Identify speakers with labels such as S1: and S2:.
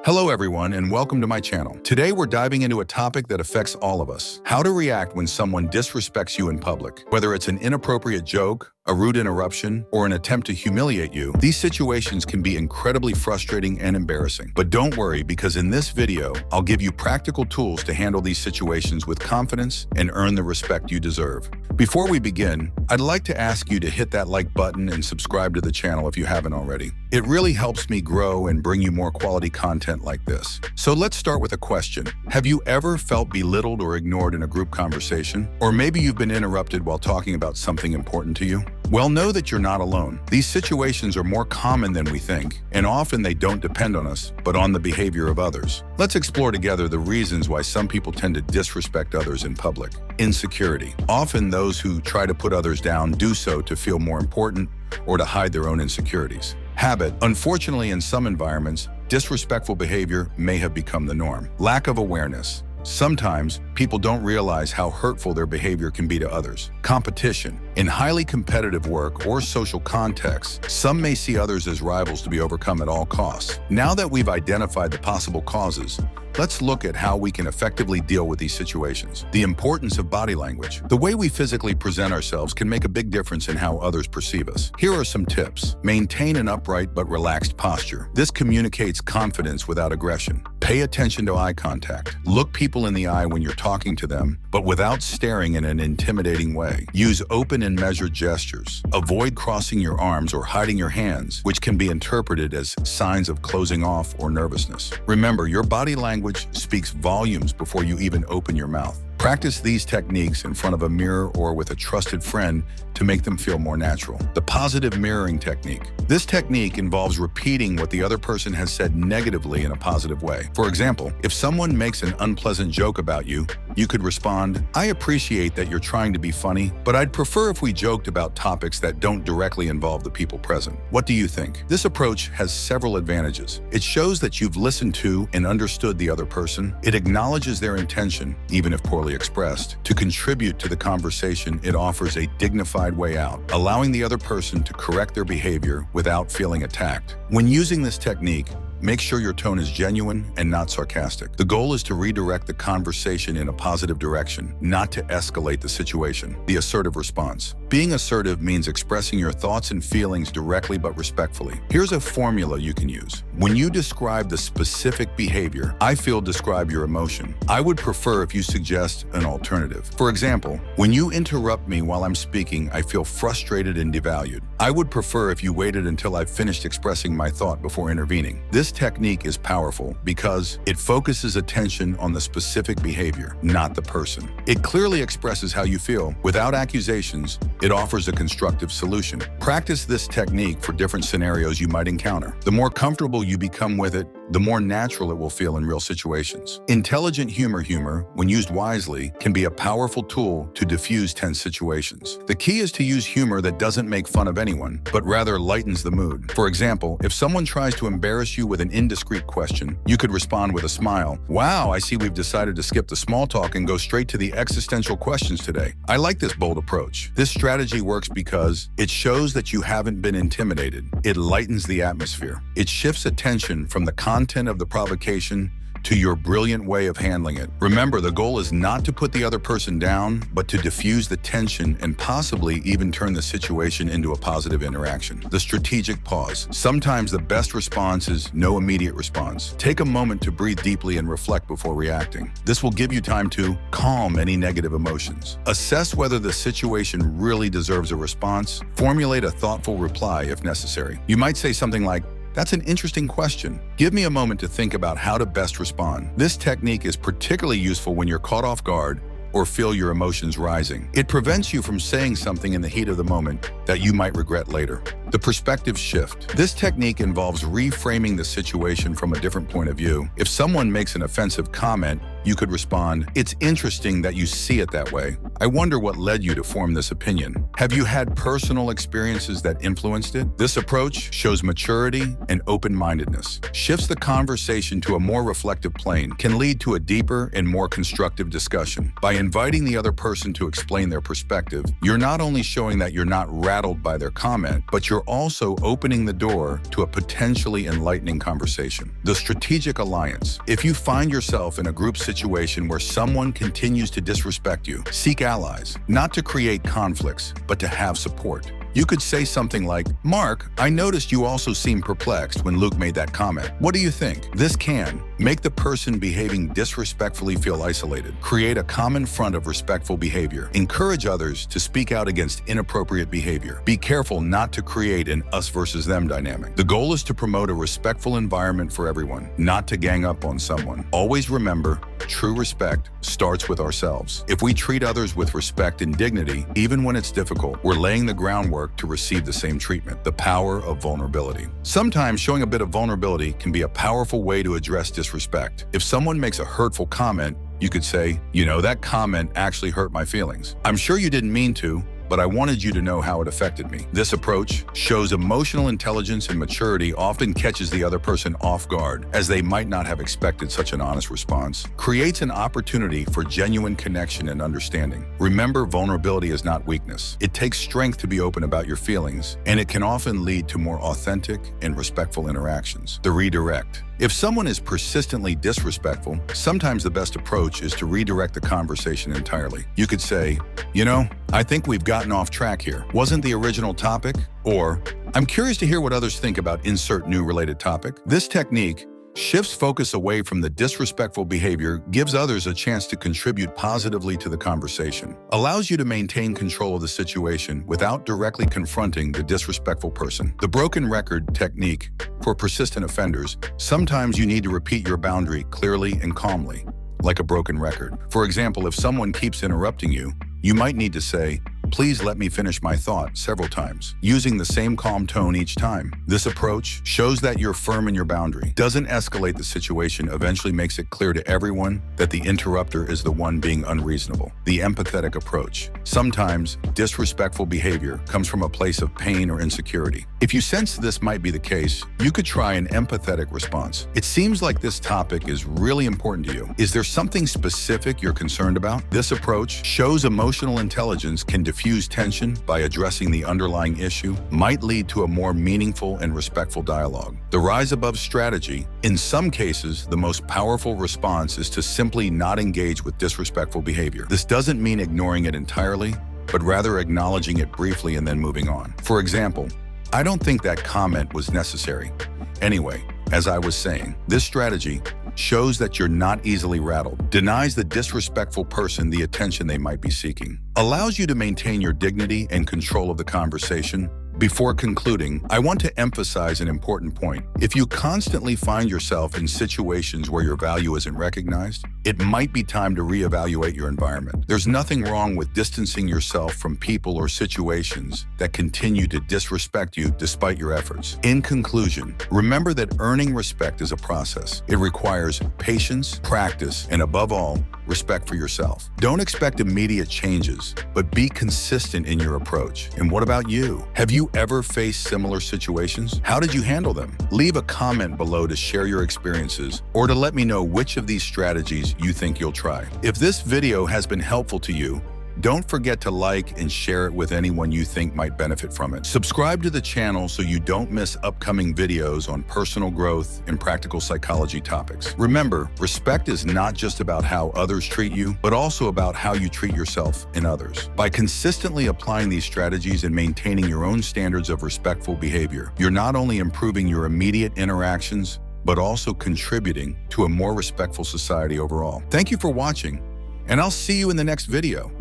S1: Hello everyone and welcome to my channel. Today we're diving into a topic that affects all of us. How to react when someone disrespects you in public. Whether it's an inappropriate joke, a rude interruption, or an attempt to humiliate you, these situations can be incredibly frustrating and embarrassing. But don't worry, because in this video, I'll give you practical tools to handle these situations with confidence and earn the respect you deserve. Before we begin, I'd like to ask you to hit that like button and subscribe to the channel if you haven't already. It really helps me grow and bring you more quality content like this. So let's start with a question. Have you ever felt belittled or ignored in a group conversation? Or maybe you've been interrupted while talking about something important to you? Well, know that you're not alone. These situations are more common than we think, and often they don't depend on us, but on the behavior of others. Let's explore together the reasons why some people tend to disrespect others in public. Insecurity. Often those who try to put others down do so to feel more important or to hide their own insecurities. Habit. Unfortunately, in some environments, disrespectful behavior may have become the norm. Lack of awareness. Sometimes, people don't realize how hurtful their behavior can be to others. Competition. In highly competitive work or social contexts, some may see others as rivals to be overcome at all costs. Now that we've identified the possible causes, let's look at how we can effectively deal with these situations. The importance of body language. The way we physically present ourselves can make a big difference in how others perceive us. Here are some tips. Maintain an upright but relaxed posture. This communicates confidence without aggression. Pay attention to eye contact. Look people in the eye when you're talking to them, but without staring in an intimidating way. Use open and measured gestures. Avoid crossing your arms or hiding your hands, which can be interpreted as signs of closing off or nervousness. Remember, your body language speaks volumes before you even open your mouth. Practice these techniques in front of a mirror or with a trusted friend to make them feel more natural. The positive mirroring technique. This technique involves repeating what the other person has said negatively in a positive way. For example, if someone makes an unpleasant joke about you, you could respond, "I appreciate that you're trying to be funny, but I'd prefer if we joked about topics that don't directly involve the people present. What do you think?" This approach has several advantages. It shows that you've listened to and understood the other person. It acknowledges their intention, even if poorly expressed. To contribute to the conversation, it offers a dignified way out, allowing the other person to correct their behavior without feeling attacked. When using this technique, make sure your tone is genuine and not sarcastic. The goal is to redirect the conversation in a positive direction, not to escalate the situation. The assertive response. Being assertive means expressing your thoughts and feelings directly but respectfully. Here's a formula you can use. When you describe the specific behavior, I feel describe your emotion. I would prefer if you suggest an alternative. For example, when you interrupt me while I'm speaking, I feel frustrated and devalued. I would prefer if you waited until I've finished expressing my thought before intervening. This technique is powerful because it focuses attention on the specific behavior, not the person. It clearly expresses how you feel. Without accusations, it offers a constructive solution. Practice this technique for different scenarios you might encounter. The more comfortable you become with it, the more natural it will feel in real situations. Intelligent humor, when used wisely, can be a powerful tool to diffuse tense situations. The key is to use humor that doesn't make fun of anyone, but rather lightens the mood. For example, if someone tries to embarrass you with an indiscreet question, you could respond with a smile. "Wow, I see we've decided to skip the small talk and go straight to the existential questions today. I like this bold approach." This strategy works because it shows that you haven't been intimidated. It lightens the atmosphere. It shifts attention from the content of the provocation to your brilliant way of handling it. Remember, the goal is not to put the other person down, but to diffuse the tension and possibly even turn the situation into a positive interaction. The strategic pause. Sometimes the best response is no immediate response. Take a moment to breathe deeply and reflect before reacting. This will give you time to calm any negative emotions. Assess whether the situation really deserves a response. Formulate a thoughtful reply if necessary. You might say something like, "That's an interesting question. Give me a moment to think about how to best respond." This technique is particularly useful when you're caught off guard or feel your emotions rising. It prevents you from saying something in the heat of the moment that you might regret later. The perspective shift. This technique involves reframing the situation from a different point of view. If someone makes an offensive comment, you could respond, "It's interesting that you see it that way. I wonder what led you to form this opinion. Have you had personal experiences that influenced it?" This approach shows maturity and open-mindedness, shifts the conversation to a more reflective plane, can lead to a deeper and more constructive discussion. By inviting the other person to explain their perspective, you're not only showing that you're not rattled by their comment, but you're you're also opening the door to a potentially enlightening conversation. The strategic alliance. If you find yourself in a group situation where someone continues to disrespect you, seek allies, not to create conflicts, but to have support. You could say something like, "Mark, I noticed you also seemed perplexed when Luke made that comment. What do you think?" This can make the person behaving disrespectfully feel isolated. Create a common front of respectful behavior. Encourage others to speak out against inappropriate behavior. Be careful not to create an us versus them dynamic. The goal is to promote a respectful environment for everyone, not to gang up on someone. Always remember, true respect starts with ourselves. If we treat others with respect and dignity, even when it's difficult, we're laying the groundwork to receive the same treatment. The power of vulnerability. Sometimes showing a bit of vulnerability can be a powerful way to address disrespect. If someone makes a hurtful comment, you could say, "You know, that comment actually hurt my feelings. I'm sure you didn't mean to, but I wanted you to know how it affected me." This approach shows emotional intelligence and maturity, often catches the other person off guard, as they might not have expected such an honest response. Creates an opportunity for genuine connection and understanding. Remember, vulnerability is not weakness. It takes strength to be open about your feelings, and it can often lead to more authentic and respectful interactions. The redirect. If someone is persistently disrespectful, sometimes the best approach is to redirect the conversation entirely. You could say, "You know, I think we've gotten off track here. Wasn't the original topic?" Or, "I'm curious to hear what others think about insert new related topic." This technique shifts focus away from the disrespectful behavior, gives others a chance to contribute positively to the conversation, allows you to maintain control of the situation without directly confronting the disrespectful person. The broken record technique. For persistent offenders, sometimes you need to repeat your boundary clearly and calmly, like a broken record. For example, if someone keeps interrupting you, you might need to say, "Please let me finish my thought," several times, using the same calm tone each time. This approach shows that you're firm in your boundary, doesn't escalate the situation, eventually makes it clear to everyone that the interrupter is the one being unreasonable. The empathetic approach. Sometimes disrespectful behavior comes from a place of pain or insecurity. If you sense this might be the case, you could try an empathetic response. "It seems like this topic is really important to you. Is there something specific you're concerned about?" This approach shows emotional intelligence can diffuse tension by addressing the underlying issue, might lead to a more meaningful and respectful dialogue. The rise above strategy. In some cases, the most powerful response is to simply not engage with disrespectful behavior. This doesn't mean ignoring it entirely, but rather acknowledging it briefly and then moving on. For example, "I don't think that comment was necessary. Anyway, as I was saying," this strategy shows that you're not easily rattled, denies the disrespectful person the attention they might be seeking, allows you to maintain your dignity and control of the conversation. Before concluding, I want to emphasize an important point. If you constantly find yourself in situations where your value isn't recognized, it might be time to reevaluate your environment. There's nothing wrong with distancing yourself from people or situations that continue to disrespect you despite your efforts. In conclusion, remember that earning respect is a process. It requires patience, practice, and above all, respect for yourself. Don't expect immediate changes, but be consistent in your approach. And what about you? Have you ever faced similar situations? How did you handle them? Leave a comment below to share your experiences or to let me know which of these strategies you think you'll try. If this video has been helpful to you, don't forget to like and share it with anyone you think might benefit from it. Subscribe to the channel so you don't miss upcoming videos on personal growth and practical psychology topics. Remember, respect is not just about how others treat you, but also about how you treat yourself and others. By consistently applying these strategies and maintaining your own standards of respectful behavior, you're not only improving your immediate interactions, but also contributing to a more respectful society overall. Thank you for watching, and I'll see you in the next video. This